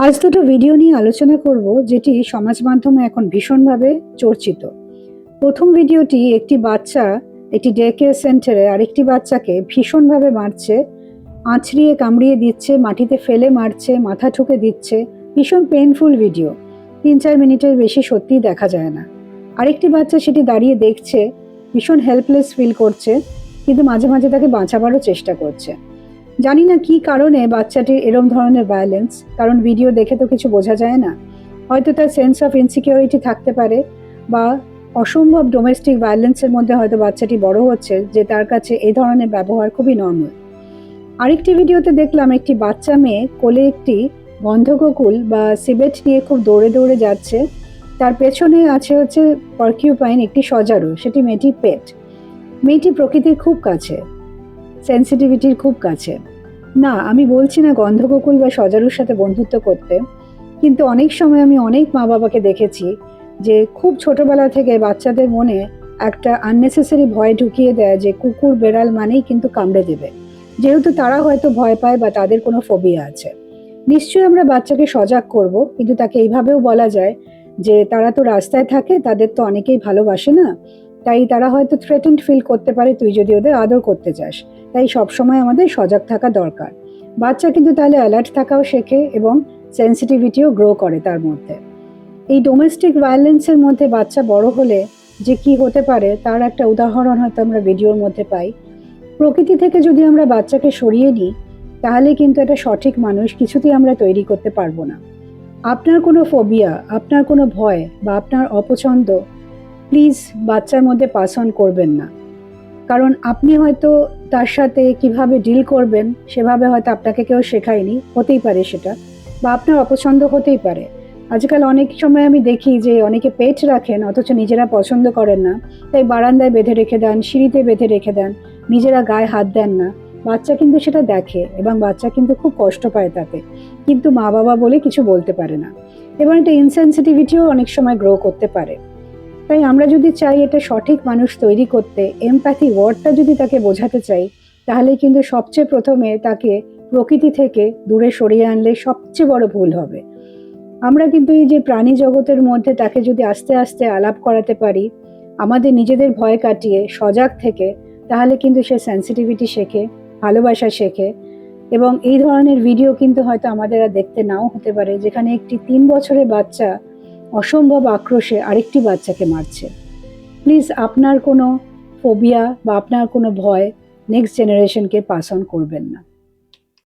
আজ দুটো ভিডিও নিয়ে আলোচনা করব যেটি সমাজ মাধ্যমে এখন ভীষণভাবে চর্চিত। প্রথম ভিডিওটি একটি বাচ্চা একটি ডে কেয়ার সেন্টারে আরেকটি বাচ্চাকে ভীষণভাবে মারছে, আঁচড়িয়ে কামড়িয়ে দিচ্ছে, মাটিতে ফেলে মারছে, মাথা ঠুকে দিচ্ছে। ভীষণ পেইনফুল ভিডিও, 3-4 মিনিটের বেশি সত্যিই দেখা যায় না। আরেকটি বাচ্চা সেটি দাঁড়িয়ে দেখছে, ভীষণ হেল্পলেস ফিল করছে, কিন্তু মাঝে মাঝে তাকে বাঁচাবারও চেষ্টা করছে। জানি না কি কারণে বাচ্চাটির এরম ধরনের ভায়োলেন্স, কারণ ভিডিও দেখে তো কিছু বোঝা যায় না। হয়তো তার সেন্স অফ ইনসিকিউরিটি থাকতে পারে, বা অসম্ভব ডোমেস্টিক ভায়োলেন্সের মধ্যে হয়তো বাচ্চাটি বড় হচ্ছে, যে তার কাছে এই ধরনের ব্যবহার খুবই নর্মাল। আরেকটি ভিডিওতে দেখলাম একটি বাচ্চা মেয়ে কোলে একটি গন্ধককুল বা সিবেট নিয়ে খুব দৌড়ে দৌড়ে যাচ্ছে। তার পেছনে আছে হচ্ছে পরকিউপাইন, একটি সজারু, সেটি মেয়েটির পেট। মেয়েটি প্রকৃতির খুব কাছে, সেন্সিটিভিটির খুব কাছে। না, আমি বলছি না গন্ধককুল বা সজারুর সাথে বন্ধুত্ব করতে, কিন্তু অনেক সময় আমি অনেক মা বাবাকে দেখেছি যে খুব ছোটবেলা থেকে বাচ্চাদের মনে একটা আননেসেসারি ভয় ঢুকিয়ে দেয় যে কুকুর বেড়াল মানেই কিন্তু কামড়ে দেবে, যেহেতু তারা হয়তো ভয় পায় বা তাদের কোনো ফোবিয়া আছে। নিশ্চয়ই আমরা বাচ্চাকে সজাগ করব, কিন্তু তাকে এইভাবেও বলা যায় যে তারা তো রাস্তায় থাকে, তাদের তো অনেকেই ভালোবাসে না, তাই তারা হয়তো থ্রেটেন্ড ফিল করতে পারে তুই যদি ওদের আদর করতে চাস। তাই সবসময় আমাদের সজাগ থাকা দরকার। বাচ্চা কিন্তু তাহলে অ্যালার্ট থাকাও শেখে এবং সেন্সিটিভিটিও গ্রো করে তার মধ্যে। এই ডোমেস্টিক ভায়োলেন্সের মধ্যে বাচ্চা বড় হলে যে কি হতে পারে তার একটা উদাহরণ হয়তো আমরা ভিডিওর মধ্যে পাই। প্রকৃতি থেকে যদি আমরা বাচ্চাকে সরিয়ে নিই, তাহলে কিন্তু একটা সঠিক মানুষ কিছুতেই আমরা তৈরি করতে পারবো না। আপনার কোনো ফোবিয়া, আপনার কোনো ভয় বা আপনার অপছন্দ প্লিজ বাচ্চার মধ্যে পাস অন করবেন না। কারণ আপনি হয়তো তার সাথে কিভাবে ডিল করবেন সেভাবে হয়তো আপনাকে কেউ শেখায়নি, হতেই পারে সেটা, বা আপনার অপছন্দ হতেই পারে। আজকাল অনেক সময় আমি দেখি যে অনেকে পেট রাখেন অথচ নিজেরা পছন্দ করেন না, তাই বারান্দায় বেঁধে রেখে দেন, সিঁড়িতে বেঁধে রেখে দেন, নিজেরা গায়ে হাত দেন না। বাচ্চা কিন্তু সেটা দেখে এবং বাচ্চা কিন্তু খুব কষ্ট পায় তাতে, কিন্তু মা বাবা বলে কিছু বলতে পারে না, এবং একটা ইনসেনসিটিভিটিও অনেক সময় গ্রো করতে পারে। তাই আমরা যদি চাই এটা সঠিক মানুষ তৈরি করতে, এমপ্যাথি ওয়ার্ডটা যদি তাকে বোঝাতে চাই, তাহলে কিন্তু সবচেয়ে প্রথমে তাকে প্রকৃতি থেকে দূরে সরিয়ে আনলে সবচেয়ে বড় ভুল হবে। আমরা কিন্তু এই যে প্রাণী জগতের মধ্যে তাকে যদি আস্তে আস্তে আলাপ করাতে পারি, আমাদের নিজেদের ভয় কাটিয়ে সজাগ থেকে, তাহলে কিন্তু সে সেন্সিটিভিটি শেখে, ভালোবাসা শেখে। এবং এই ধরনের ভিডিও কিন্তু হয়তো আমাদের আর দেখতে নাও হতে পারে, যেখানে একটি 3 বছরের বাচ্চা অসম্ভব আক্রোশে আরেকটি বাচ্চাকে মারছে। প্লিজ আপনার কোনো ফোবিয়া বা আপনার কোনো ভয় নেক্সট জেনারেশনকে পাস অন করবেন না।